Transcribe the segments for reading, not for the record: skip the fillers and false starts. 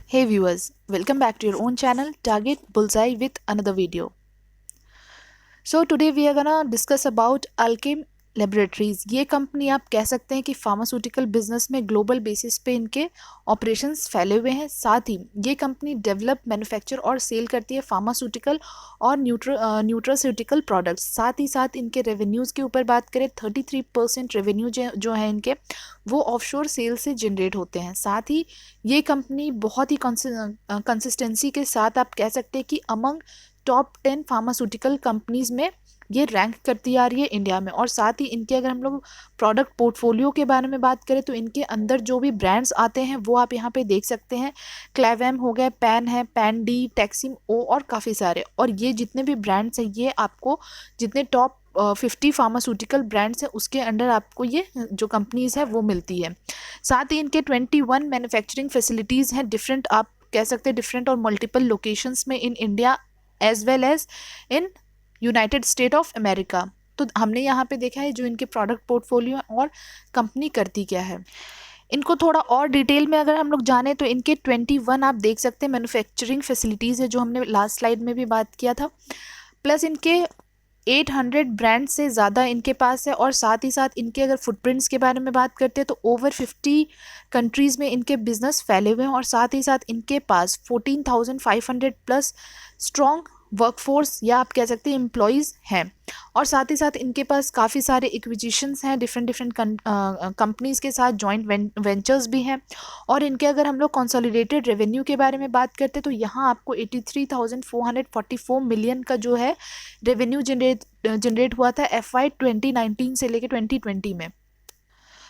Hey viewers, welcome back to your own channel Target Bullseye with another video. So today we are gonna discuss about Alkem Laboratories. ये company आप कह सकते हैं कि pharmaceutical business में global basis पे इनके ऑपरेशंस फैले हुए हैं। साथ ही ये कंपनी डेवलप, मैन्युफैक्चर और सेल करती है फार्मास्यूटिकल और न्यूट्रास्यूटिकल प्रोडक्ट्स। साथ ही साथ इनके रेवेन्यूज़ के ऊपर बात करें 33% रेवेन्यू जो है इनके वो ऑफशोर सेल से जनरेट होते हैं। साथ ही ये कंपनी बहुत ही कंसिस्टेंसी के साथ आप कह सकते हैं कि अमंग टॉप 10 फार्मास्यूटिकल कंपनीज में ये रैंक करती आ रही है इंडिया में। और साथ ही इनके अगर हम लोग प्रोडक्ट पोर्टफोलियो के बारे में बात करें तो इनके अंदर जो भी ब्रांड्स आते हैं वो आप यहाँ पे देख सकते हैं। क्लेवेम हो गया, पैन है, पैन डी, टैक्सिम ओ और काफ़ी सारे। और ये जितने भी ब्रांड्स हैं ये आपको जितने टॉप 50 फार्मास्यूटिकल ब्रांड्स हैं उसके अंडर आपको ये जो कंपनीज है वो मिलती है। साथ ही इनके 21 मैन्युफैक्चरिंग फैसिलिटीज़ हैं, डिफरेंट आप कह सकते हैं डिफरेंट और मल्टीपल लोकेशंस में in India as well as in United State of America. तो हमने यहाँ पे देखा है जो इनके प्रोडक्ट पोर्टफोलियो और कंपनी करती क्या है। इनको थोड़ा और डिटेल में अगर हम लोग जाने तो इनके 21 आप देख सकते हैं मैन्युफैक्चरिंग फैसिलिटीज़ है जो हमने लास्ट स्लाइड में भी बात किया था। प्लस इनके 800 ब्रांड से ज़्यादा इनके पास है। और साथ ही साथ इनके अगर फुटप्रिंट्स के बारे में बात करते हैं तो ओवर 50 कंट्रीज़ में इनके बिजनेस फैले हुए हैं। और साथ ही साथ इनके पास 14,500 प्लस स्ट्रॉन्ग वर्कफोर्स या आप कह सकते हैं एम्प्लॉयज़ हैं। और साथ ही साथ इनके पास काफ़ी सारे एक्विजिशंस हैं, डिफरेंट कंपनीज़ के साथ जॉइंट वेंचर्स भी हैं। और इनके अगर हम लोग कंसोलिडेटेड रेवेन्यू के बारे में बात करते हैं तो यहाँ आपको 83,444 मिलियन का जो है रेवेन्यू जनरेट हुआ था FY 2019 से लेकर 2020 में।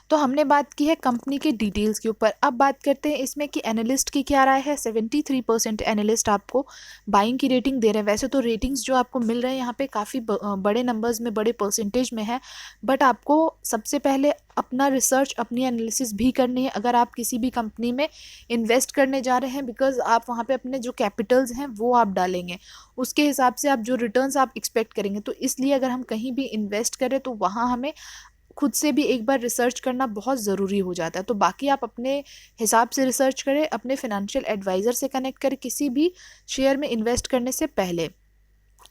तो हमने बात की है कंपनी के डिटेल्स के ऊपर। अब बात करते हैं इसमें कि एनालिस्ट की क्या राय है। 73% एनालिस्ट आपको बाइंग की रेटिंग दे रहे हैं। वैसे तो रेटिंग्स जो आपको मिल रहे हैं यहाँ पे काफ़ी बड़े नंबर्स में, बड़े परसेंटेज में है, बट आपको सबसे पहले अपना रिसर्च, अपनी एनालिसिस भी करनी है अगर आप किसी भी कंपनी में इन्वेस्ट करने जा रहे हैं। बिकॉज आप वहाँ पे अपने जो कैपिटल्स हैं वो आप डालेंगे, उसके हिसाब से आप जो रिटर्न्स आप एक्सपेक्ट करेंगे। तो इसलिए अगर हम कहीं भी इन्वेस्ट करें तो वहाँ हमें खुद से भी एक बार रिसर्च करना बहुत ज़रूरी हो जाता है। तो बाकी आप अपने हिसाब से रिसर्च करें, अपने फाइनेंशियल एडवाइज़र से कनेक्ट करें किसी भी शेयर में इन्वेस्ट करने से पहले।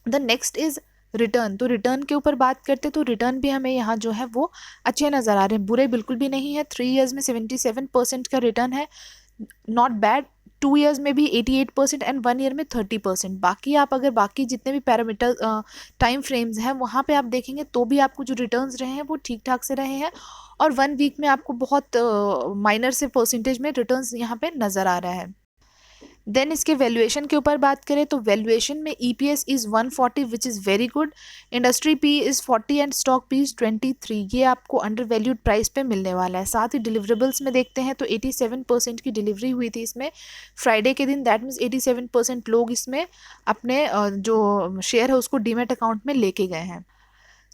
The next is return. तो रिटर्न के ऊपर बात करते तो रिटर्न भी हमें यहाँ जो है वो अच्छे नज़र आ रहे हैं, बुरे बिल्कुल भी नहीं है। 3 ईयर्स में 77% का रिटर्न है, नॉट बैड। 2 ईयर्स में भी 88% एंड 1 ईयर में 30%। बाकी आप अगर बाकी जितने भी पैरामीटर टाइम फ्रेम्स हैं वहाँ पे आप देखेंगे तो भी आपको जो रिटर्न्स रहे हैं वो ठीक ठाक से रहे हैं। और 1 वीक में आपको बहुत माइनर से परसेंटेज में रिटर्न्स यहाँ पे नज़र आ रहा है। देन इसके वैल्यूएशन के ऊपर बात करें तो वैल्यूएशन में EPS is 140 which is very good, industry P is 40 and stock P is 23। ये आपको अंडर वैल्यूड प्राइस पे मिलने वाला है। साथ ही डिलीवरेबल्स में देखते हैं तो 87% की डिलीवरी हुई थी इसमें फ्राइडे के दिन। दैट मीन्स 87% लोग इसमें अपने जो शेयर है उसको डीमेट अकाउंट में लेके गए हैं।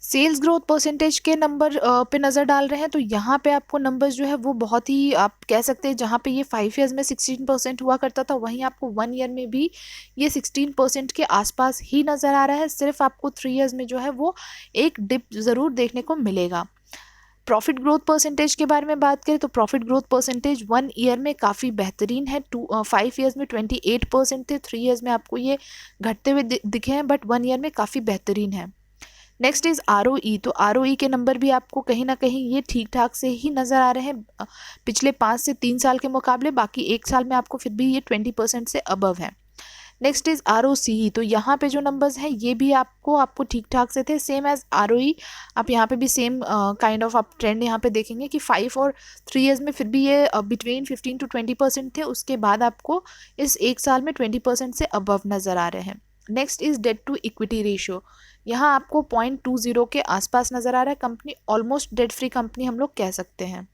सेल्स ग्रोथ परसेंटेज के नंबर पे नज़र डाल रहे हैं तो यहाँ पे आपको नंबर्स जो है वो बहुत ही आप कह सकते हैं, जहाँ पे ये 5 ईयर्स में 16% हुआ करता था वहीं आपको 1 ईयर में भी ये 16% के आसपास ही नज़र आ रहा है। सिर्फ आपको 3 ईयर्स में जो है वो एक डिप ज़रूर देखने को मिलेगा। प्रॉफिट ग्रोथ परसेंटेज के बारे में बात करें तो प्रॉफिट ग्रोथ परसेंटेज 1 ईयर में काफ़ी बेहतरीन है। 5 ईयर्स में 28% थे, 3 ईयर्स में आपको ये घटते हुए दिखे हैं, बट 1 ईयर में काफ़ी बेहतरीन है। Next is ROE। तो ROE के नंबर भी आपको कहीं ना कहीं ये ठीक ठाक से ही नज़र आ रहे हैं पिछले 5 से 3 साल के मुकाबले। बाकी 1 साल में आपको फिर भी ये 20% से अबव है। Next is ROCE। तो यहाँ पे जो नंबर्स हैं ये भी आपको ठीक ठाक से थे, सेम एज ROE। आप यहाँ पे भी सेम काइंड ऑफ आप ट्रेंड यहाँ पे देखेंगे कि 5 और 3 ईयर्स में फिर भी ये बिटवीन 15 to 20% थे, उसके बाद आपको इस 1 साल में 20% से अबव नज़र आ रहे हैं। Next is debt to equity ratio. यहाँ आपको 0.20 के आसपास नज़र आ रहा है। Company almost debt free company हम लोग कह सकते हैं।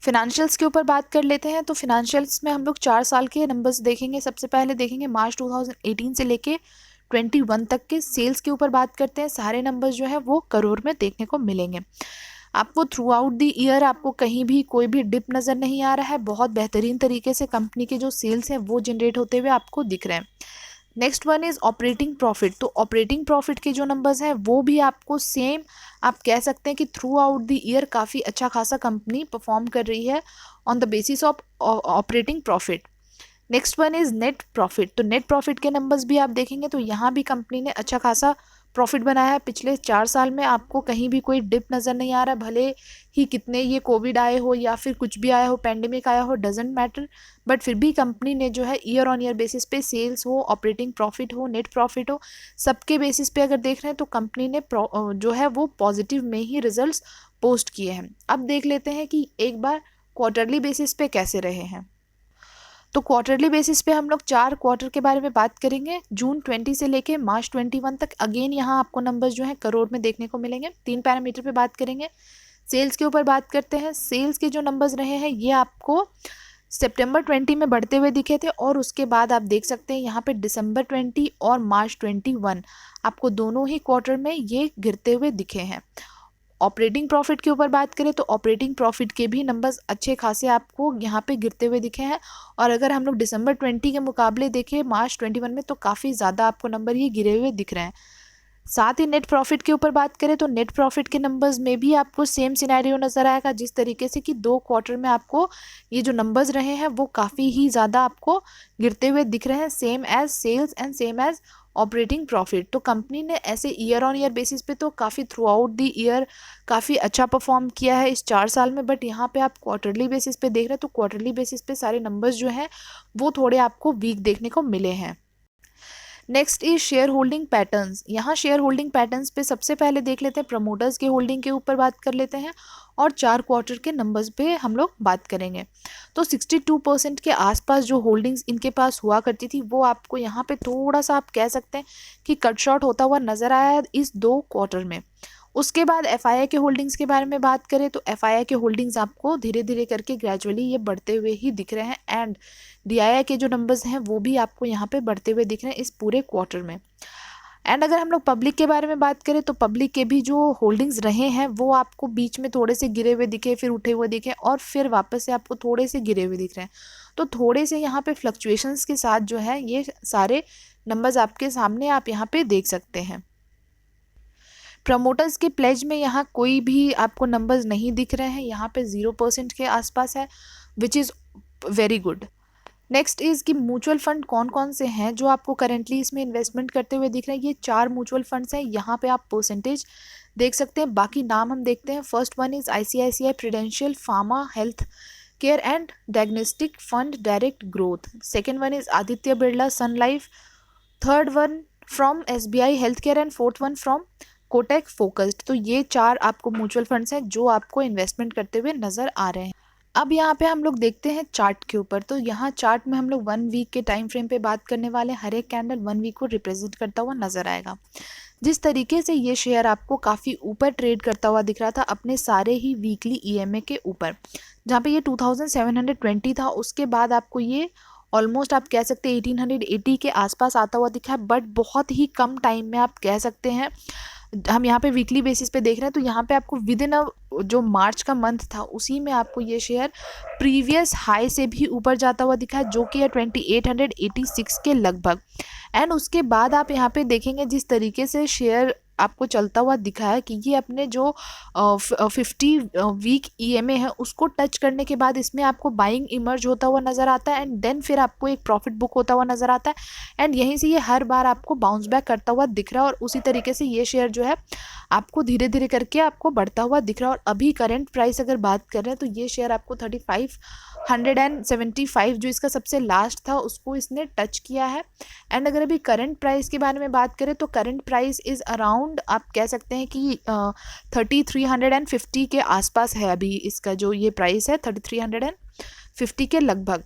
फिनेंशियल्स के ऊपर बात कर लेते हैं तो फिनेंशियल्स में हम लोग 4 साल के नंबर्स देखेंगे। सबसे पहले देखेंगे मार्च 2018 से लेके 21 तक के सेल्स के ऊपर बात करते हैं। सारे नंबर्स जो है वो करोड़ में देखने को मिलेंगे। आपको थ्रू आउट द ईयर आपको कहीं भी कोई भी डिप नज़र नहीं आ रहा है। बहुत बेहतरीन तरीके से कंपनी के जो सेल्स हैं वो जनरेट होते हुए आपको दिख रहे हैं। Next one is operating profit. तो ऑपरेटिंग प्रॉफिट के जो नंबर्स हैं वो भी आपको सेम आप कह सकते हैं कि थ्रू आउट द ईयर काफ़ी अच्छा खासा कंपनी परफॉर्म कर रही है on the basis of operating profit. Next one is net profit. तो नेट प्रॉफिट के नंबर्स भी आप देखेंगे तो यहाँ भी कंपनी ने अच्छा खासा प्रॉफिट बनाया है। पिछले 4 साल में आपको कहीं भी कोई डिप नज़र नहीं आ रहा, भले ही कितने ये कोविड आए हो या फिर कुछ भी आया हो, पैंडेमिक आया हो, डजेंट मैटर, बट फिर भी कंपनी ने जो है ईयर ऑन ईयर बेसिस पे सेल्स हो, ऑपरेटिंग प्रॉफिट हो, नेट प्रॉफिट हो, सबके बेसिस पे अगर देख रहे हैं तो कंपनी ने जो है वो पॉजिटिव में ही रिजल्ट्स पोस्ट किए हैं। अब देख लेते हैं कि एक बार क्वार्टरली बेसिस पे कैसे रहे हैं। तो क्वार्टरली बेसिस पे हम लोग 4 क्वार्टर के बारे में बात करेंगे, जून 20 से लेके मार्च 21 तक। अगेन यहाँ आपको नंबर्स जो है करोड़ में देखने को मिलेंगे। 3 पैरामीटर पे बात करेंगे। सेल्स के ऊपर बात करते हैं। सेल्स के जो नंबर्स रहे हैं ये आपको सितंबर 20 में बढ़ते हुए दिखे थे, और उसके बाद आप देख सकते हैं यहाँ पे दिसंबर 20 और मार्च 21 आपको दोनों ही क्वार्टर में ये गिरते हुए दिखे हैं। ऑपरेटिंग प्रॉफिट के ऊपर बात करें तो ऑपरेटिंग प्रॉफिट के भी नंबर्स अच्छे खासे आपको यहाँ पे गिरते हुए दिखे हैं, और अगर हम लोग दिसंबर 20 के मुकाबले देखें मार्च 21 में तो काफ़ी ज़्यादा आपको नंबर ये गिरे हुए दिख रहे हैं। साथ ही नेट प्रॉफिट के ऊपर बात करें तो नेट प्रॉफिट के नंबर्स में भी आपको सेम सिनेरियो नज़र आएगा, जिस तरीके से कि 2 क्वार्टर में आपको ये जो नंबर्स रहे हैं वो काफ़ी ही ज़्यादा आपको गिरते हुए दिख रहे हैं, same as sales and same as operating profit. तो कंपनी ने ऐसे ईयर ऑन ईयर बेसिस पे तो काफ़ी थ्रू आउट द ईयर काफ़ी अच्छा परफॉर्म किया है इस 4 साल में, बट यहाँ पे आप क्वार्टरली बेसिस पे देख रहे हैं तो क्वार्टरली बेसिस पे सारे नंबर्स जो हैं वो थोड़े आपको वीक देखने को मिले हैं। Next is share holding patterns. यहाँ शेयर होल्डिंग पैटर्न्स पे सबसे पहले देख लेते हैं, प्रमोटर्स के होल्डिंग के ऊपर बात कर लेते हैं, और 4 क्वार्टर के नंबर्स पे हम लोग बात करेंगे। तो 62% के आसपास जो होल्डिंग्स इनके पास हुआ करती थी वो आपको यहाँ पे थोड़ा सा आप कह सकते हैं कि कट शॉर्ट होता हुआ नज़र आया है इस 2 क्वार्टर में। उसके बाद एफआईआई के होल्डिंग्स के बारे में बात करें तो एफआईआई के होल्डिंग्स आपको धीरे धीरे करके ग्रेजुअली ये बढ़ते हुए ही दिख रहे हैं, एंड डीआईआई के जो नंबर्स हैं वो भी आपको यहाँ पे बढ़ते हुए दिख रहे हैं इस पूरे क्वार्टर में। एंड अगर हम लोग पब्लिक के बारे में बात करें तो पब्लिक के भी जो होल्डिंग्स रहे हैं वो आपको बीच में थोड़े से गिरे हुए दिखे, फिर उठे हुए दिखे, और फिर वापस से आपको थोड़े से गिरे हुए दिख रहे हैं। तो थोड़े से यहाँ पे फ्लक्चुएशंस के साथ जो है ये सारे नंबर्स आपके सामने आप यहाँ पे देख सकते हैं। प्रमोटर्स के प्लेज में यहाँ कोई भी आपको नंबर्स नहीं दिख रहे हैं, यहाँ पे 0% के आसपास है, which is very good. Next is कि म्यूचुअल फंड कौन कौन से हैं जो आपको करेंटली इसमें इन्वेस्टमेंट करते हुए दिख रहे हैं। ये 4 म्यूचुअल फंड्स हैं, यहाँ पे आप परसेंटेज देख सकते हैं। बाकी नाम हम देखते हैं। First one is ICICI Prudential pharma health care and diagnostic fund direct growth. Second one is Aditya Birla Sun Life. Third one from SBI health care, and fourth one from Kotak focused. तो ये 4 आपको म्यूचुअल फंड्स हैं जो आपको investment करते हुए नज़र आ रहे हैं। अब यहाँ पे हम लोग देखते हैं चार्ट के ऊपर। तो यहाँ चार्ट में हम लोग 1 वीक के टाइम फ्रेम पे बात करने वाले हैं। हर एक कैंडल 1 वीक को रिप्रेजेंट करता हुआ नज़र आएगा। जिस तरीके से ये शेयर आपको काफ़ी ऊपर ट्रेड करता हुआ दिख रहा था अपने सारे ही वीकली EMA के ऊपर, जहाँ पे ये 2720 था, उसके बाद आपको ये ऑलमोस्ट आप कह सकते हैं 1880 के आसपास आता हुआ दिखा है, बट बहुत ही कम टाइम में आप कह सकते हैं। हम यहाँ पे वीकली बेसिस पे देख रहे हैं तो यहाँ पे आपको विद इन जो मार्च का मंथ था उसी में आपको ये शेयर प्रीवियस हाई से भी ऊपर जाता हुआ दिखा है, जो कि है 2886 के लगभग। एंड उसके बाद आप यहाँ पे देखेंगे जिस तरीके से शेयर आपको चलता हुआ दिखा है कि ये अपने जो 50 वीक EMA है उसको टच करने के बाद इसमें आपको बाइंग इमर्ज होता हुआ नज़र आता है, एंड देन फिर आपको एक प्रॉफिट बुक होता हुआ नज़र आता है, एंड यहीं से ये हर बार आपको बाउंस बैक करता हुआ दिख रहा है। और उसी तरीके से ये शेयर जो है आपको धीरे धीरे करके आपको बढ़ता हुआ दिख रहा है। और अभी करंट प्राइस अगर बात कर रहे हैं तो ये शेयर आपको 3575 जो इसका सबसे लास्ट था उसको इसने टच किया है। एंड अगर अभी करंट प्राइस के बारे में बात करें तो करंट प्राइस इज़ अराउंड आप कह सकते हैं कि 3350 के आसपास है अभी इसका जो ये प्राइस है 3350 के लगभग।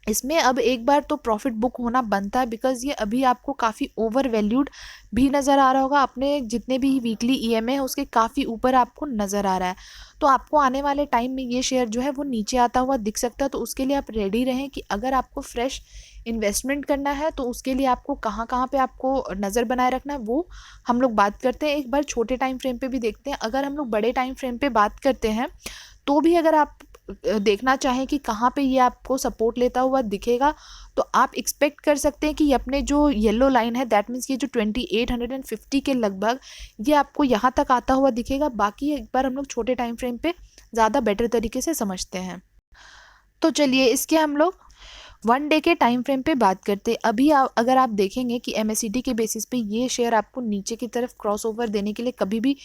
इसमें अब एक बार तो प्रॉफिट बुक होना बनता है, बिकॉज ये अभी आपको काफ़ी ओवर वैल्यूड भी नज़र आ रहा होगा। अपने जितने भी वीकली EMA है उसके काफ़ी ऊपर आपको नज़र आ रहा है, तो आपको आने वाले टाइम में ये शेयर जो है वो नीचे आता हुआ दिख सकता है। तो उसके लिए आप रेडी रहें कि अगर आपको फ्रेश इन्वेस्टमेंट करना है तो उसके लिए आपको कहाँ कहाँ पे आपको नज़र बनाए रखना है वो हम लोग बात करते हैं। एक बार छोटे टाइम फ्रेम पे भी देखते हैं। अगर हम लोग बड़े टाइम फ्रेम पे बात करते हैं तो भी अगर आप देखना चाहें कि कहाँ पे ये आपको सपोर्ट लेता हुआ दिखेगा तो आप एक्सपेक्ट कर सकते हैं कि ये अपने जो येलो लाइन है दैट मीन्स ये जो 2850 के लगभग ये आपको यहाँ तक आता हुआ दिखेगा। बाकी एक बार हम लोग छोटे टाइम फ्रेम पे ज़्यादा बेटर तरीके से समझते हैं। तो चलिए इसके हम लोग वन डे के टाइम फ्रेम पे बात करते अभी अगर आप देखेंगे कि MACD के बेसिस पे ये शेयर आपको नीचे की तरफ क्रॉस ओवर देने के लिए कभी भी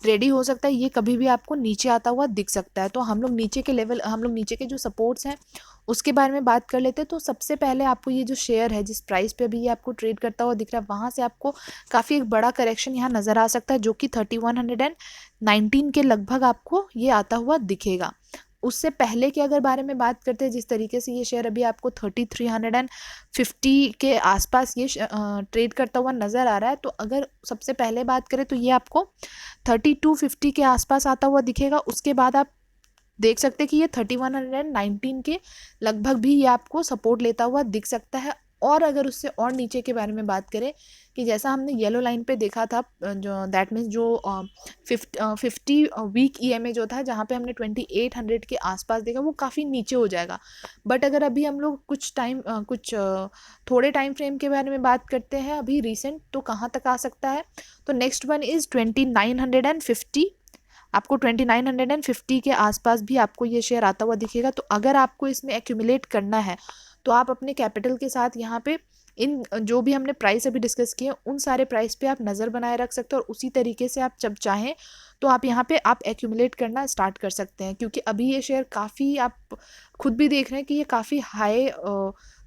रेडी हो सकता है, ये कभी भी आपको नीचे आता हुआ दिख सकता है। तो हम लोग नीचे के जो सपोर्ट्स हैं उसके बारे में बात कर लेते हैं। तो सबसे पहले आपको ये जो शेयर है जिस प्राइस पे अभी ये आपको ट्रेड करता हुआ दिख रहा है, वहाँ से आपको काफ़ी एक बड़ा करेक्शन यहाँ नज़र आ सकता है, जो कि 3119 के लगभग आपको ये आता हुआ दिखेगा। उससे पहले के अगर बारे में बात करते हैं, जिस तरीके से ये शेयर अभी आपको 3350 के आसपास ये ट्रेड करता हुआ नज़र आ रहा है, तो अगर सबसे पहले बात करें तो ये आपको 3250 के आसपास आता हुआ दिखेगा। उसके बाद आप देख सकते हैं कि ये 3119 के लगभग भी ये आपको सपोर्ट लेता हुआ दिख सकता है। और अगर उससे और नीचे के बारे में बात करें कि जैसा हमने येलो लाइन पे देखा था, जो दैट मीन्स जो 50 वीक EMA जो था, जहाँ पे हमने 2800 के आसपास देखा, वो काफ़ी नीचे हो जाएगा। बट अगर अभी हम लोग थोड़े टाइम फ्रेम के बारे में बात करते हैं अभी रिसेंट, तो कहाँ तक आ सकता है, तो नेक्स्ट वन इज़ 2950। आपको 2950 के आसपास भी आपको ये शेयर आता हुआ दिखेगा। तो अगर आपको इसमें एक्यूमुलेट करना है तो आप अपने कैपिटल के साथ यहाँ पे इन जो भी हमने प्राइस अभी डिस्कस किए उन सारे प्राइस पे आप नज़र बनाए रख सकते हो, और उसी तरीके से आप जब चाहें तो आप यहाँ पे आप एक्यूमुलेट करना स्टार्ट कर सकते हैं। क्योंकि अभी ये शेयर काफ़ी, आप खुद भी देख रहे हैं कि ये काफ़ी हाई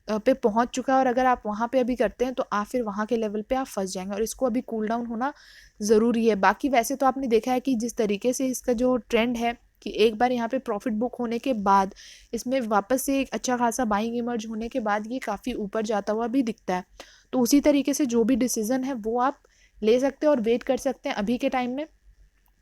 पे पहुंच चुका है, और अगर आप वहाँ पे अभी करते हैं तो आप फिर वहाँ के लेवल पे आप फंस जाएंगे, और इसको अभी कूल डाउन होना ज़रूरी है। बाकी वैसे तो आपने देखा है कि जिस तरीके से इसका जो ट्रेंड है कि एक बार यहाँ पे प्रॉफिट बुक होने के बाद इसमें वापस से एक अच्छा खासा बाइंग इमर्ज होने के बाद ये काफ़ी ऊपर जाता हुआ भी दिखता है। तो उसी तरीके से जो भी डिसीज़न है वो आप ले सकते हैं और वेट कर सकते हैं। अभी के टाइम में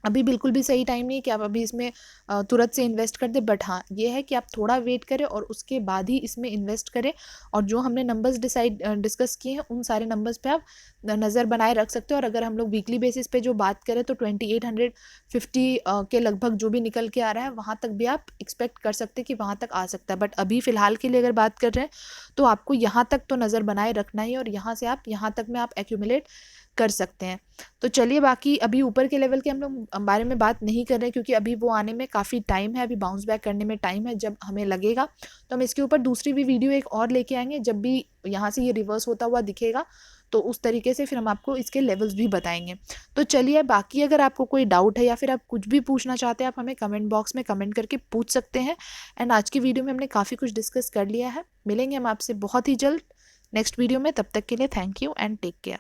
अभी बिल्कुल भी सही टाइम नहीं है कि आप अभी इसमें तुरंत से इन्वेस्ट कर दें। बट हाँ, ये है कि आप थोड़ा वेट करें और उसके बाद ही इसमें इन्वेस्ट करें, और जो हमने नंबर्स डिस्कस किए हैं उन सारे नंबर्स पे आप नज़र बनाए रख सकते हो। और अगर हम लोग वीकली बेसिस पे जो बात करें तो 2850 के लगभग जो भी निकल के आ रहा है वहाँ तक भी आप एक्सपेक्ट कर सकते हैं कि वहाँ तक आ सकता है। बट अभी फ़िलहाल के लिए अगर बात कर रहे हैं तो आपको यहाँ तक तो नज़र बनाए रखना ही, और यहाँ से आप यहाँ तक में आप एक्यूमुलेट कर सकते हैं। तो चलिए, बाकी अभी ऊपर के लेवल के हम लोग बारे में बात नहीं कर रहे, क्योंकि अभी वो आने में काफ़ी टाइम है, अभी बाउंस बैक करने में टाइम है। जब हमें लगेगा तो हम इसके ऊपर दूसरी भी वीडियो एक और लेके आएंगे, जब भी यहाँ से ये रिवर्स होता हुआ दिखेगा तो उस तरीके से फिर हम आपको इसके लेवल्स भी बताएंगे। तो चलिए, बाकी अगर आपको कोई डाउट है या फिर आप कुछ भी पूछना चाहते हैं, आप हमें कमेंट बॉक्स में कमेंट करके पूछ सकते हैं। एंड आज की वीडियो में हमने काफ़ी कुछ डिस्कस कर लिया है। मिलेंगे हम आपसे बहुत ही जल्द नेक्स्ट वीडियो में, तब तक के लिए thank you and take care.